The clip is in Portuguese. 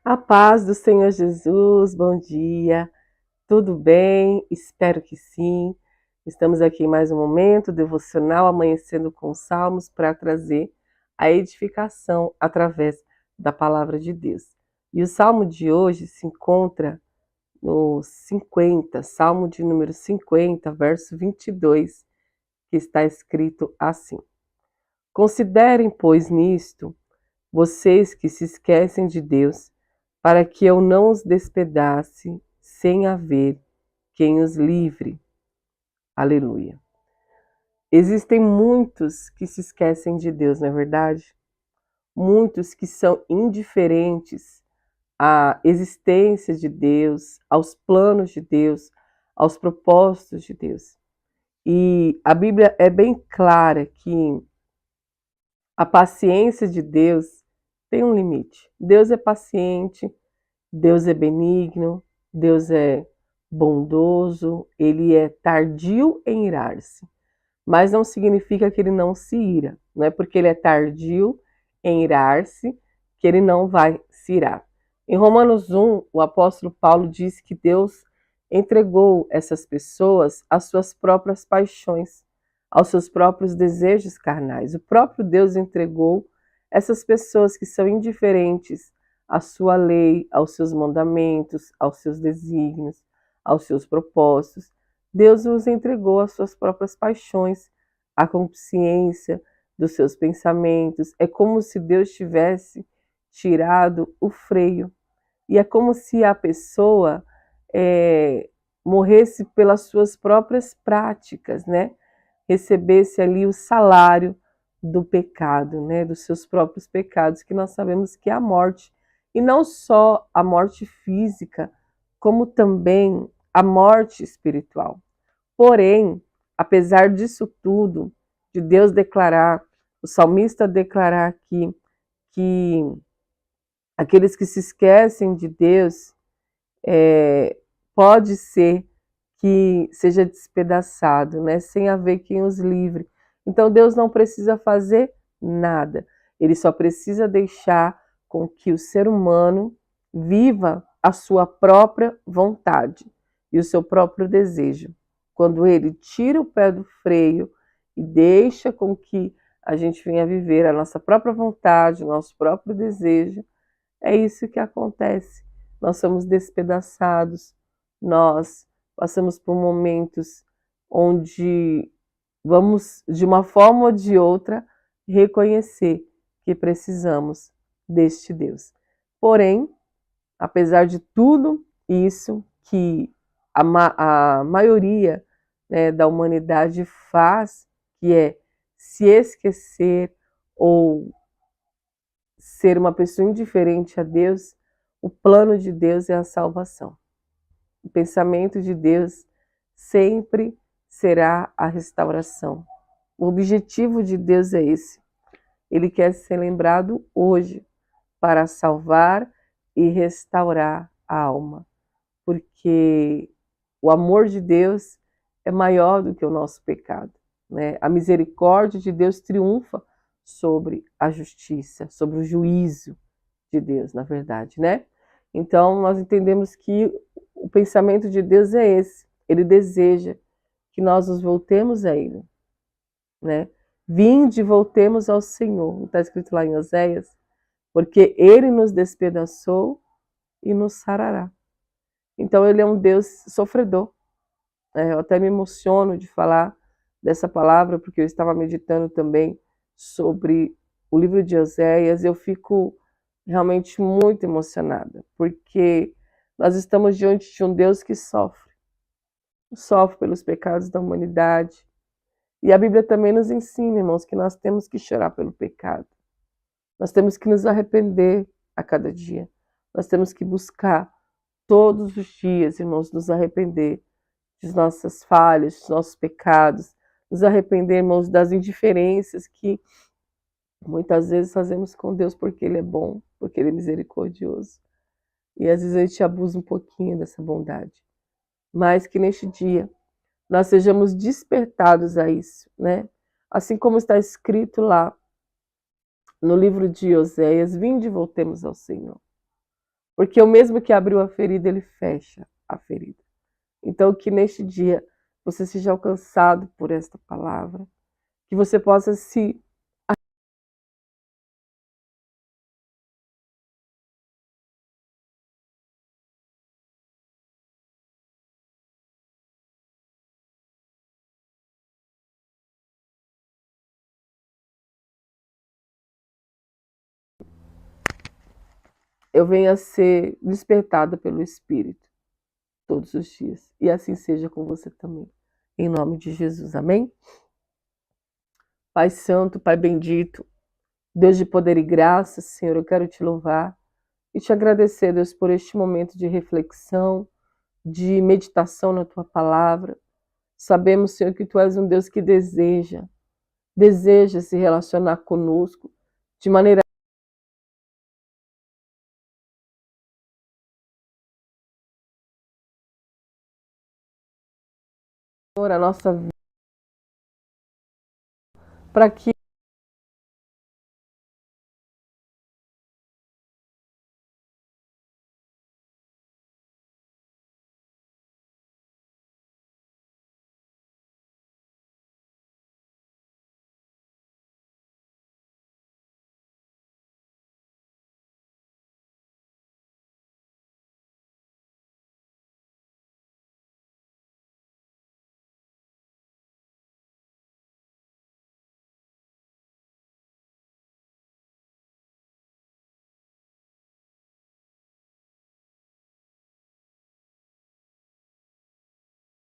A paz do Senhor Jesus, bom dia, tudo bem? Espero que sim. Estamos aqui em mais um momento devocional, amanhecendo com salmos para trazer a edificação através da palavra de Deus. E o salmo de hoje se encontra no 50, salmo de número 50, verso 22, que está escrito assim: Considerem, pois, nisto vocês que se esquecem de Deus, para que eu não os despedace sem haver quem os livre. Aleluia. Existem muitos que se esquecem de Deus, não é verdade? Muitos que são indiferentes à existência de Deus, aos planos de Deus, aos propósitos de Deus. E a Bíblia é bem clara que a paciência de Deus tem um limite. Deus é paciente, Deus é benigno, Deus é bondoso, ele é tardio em irar-se. Mas não significa que ele não se ira. Não é porque ele é tardio em irar-se que ele não vai se irar. Em Romanos 1, o apóstolo Paulo diz que Deus entregou essas pessoas às suas próprias paixões, aos seus próprios desejos carnais. O próprio Deus entregou essas pessoas que são indiferentes à sua lei, aos seus mandamentos, aos seus desígnios, aos seus propósitos. Deus os entregou às suas próprias paixões, à consciência dos seus pensamentos. É como se Deus tivesse tirado o freio. E é como se a pessoa morresse pelas suas próprias práticas, né? Recebesse ali o salário do pecado, né? Dos seus próprios pecados, que nós sabemos que é a morte. E não só a morte física, como também a morte espiritual. Porém, apesar disso tudo, de Deus declarar, o salmista declarar aqui que aqueles que se esquecem de Deus, pode ser que seja despedaçado, né? Sem haver quem os livre. Então Deus não precisa fazer nada. Ele só precisa deixar com que o ser humano viva a sua própria vontade e o seu próprio desejo. Quando ele tira o pé do freio e deixa com que a gente venha viver a nossa própria vontade, o nosso próprio desejo, é isso que acontece. Nós somos despedaçados, nós passamos por momentos onde vamos, de uma forma ou de outra, reconhecer que precisamos deste Deus. Porém, apesar de tudo isso que a maioria, né, da humanidade faz, que é se esquecer ou ser uma pessoa indiferente a Deus, o plano de Deus é a salvação. O pensamento de Deus sempre será a restauração. O objetivo de Deus é esse. Ele quer ser lembrado hoje para salvar e restaurar a alma, porque o amor de Deus é maior do que o nosso pecado, né? A misericórdia de Deus triunfa sobre a justiça, sobre o juízo de Deus, na verdade, né? Então, nós entendemos que o pensamento de Deus é esse. Ele deseja que nós nos voltemos a Ele, né? Vinde, voltemos ao Senhor. Está escrito lá em Oséias, porque Ele nos despedaçou e nos sarará. Então, Ele é um Deus sofredor. Eu até me emociono de falar dessa palavra, porque eu estava meditando também sobre o livro de Oséias. Eu fico realmente muito emocionada, porque nós estamos diante de um Deus que sofre pelos pecados da humanidade. E a Bíblia também nos ensina, irmãos, que nós temos que chorar pelo pecado. Nós temos que nos arrepender a cada dia. Nós temos que buscar todos os dias, irmãos, nos arrepender das nossas falhas, dos nossos pecados, nos arrepender, irmãos, das indiferenças que muitas vezes fazemos com Deus porque Ele é bom, porque Ele é misericordioso. E às vezes a gente abusa um pouquinho dessa bondade. Mas que neste dia nós sejamos despertados a isso, né? Assim como está escrito lá no livro de Oséias, vinde e voltemos ao Senhor. Porque o mesmo que abriu a ferida, ele fecha a ferida. Então, que neste dia você seja alcançado por esta palavra, que você possa se eu venha a ser despertada pelo Espírito todos os dias. E assim seja com você também. Em nome de Jesus. Amém? Pai Santo, Pai Bendito, Deus de poder e graça, Senhor, eu quero te louvar e te agradecer, Deus, por este momento de reflexão, de meditação na tua palavra. Sabemos, Senhor, que tu és um Deus que deseja se relacionar conosco de maneira a nossa vida, para que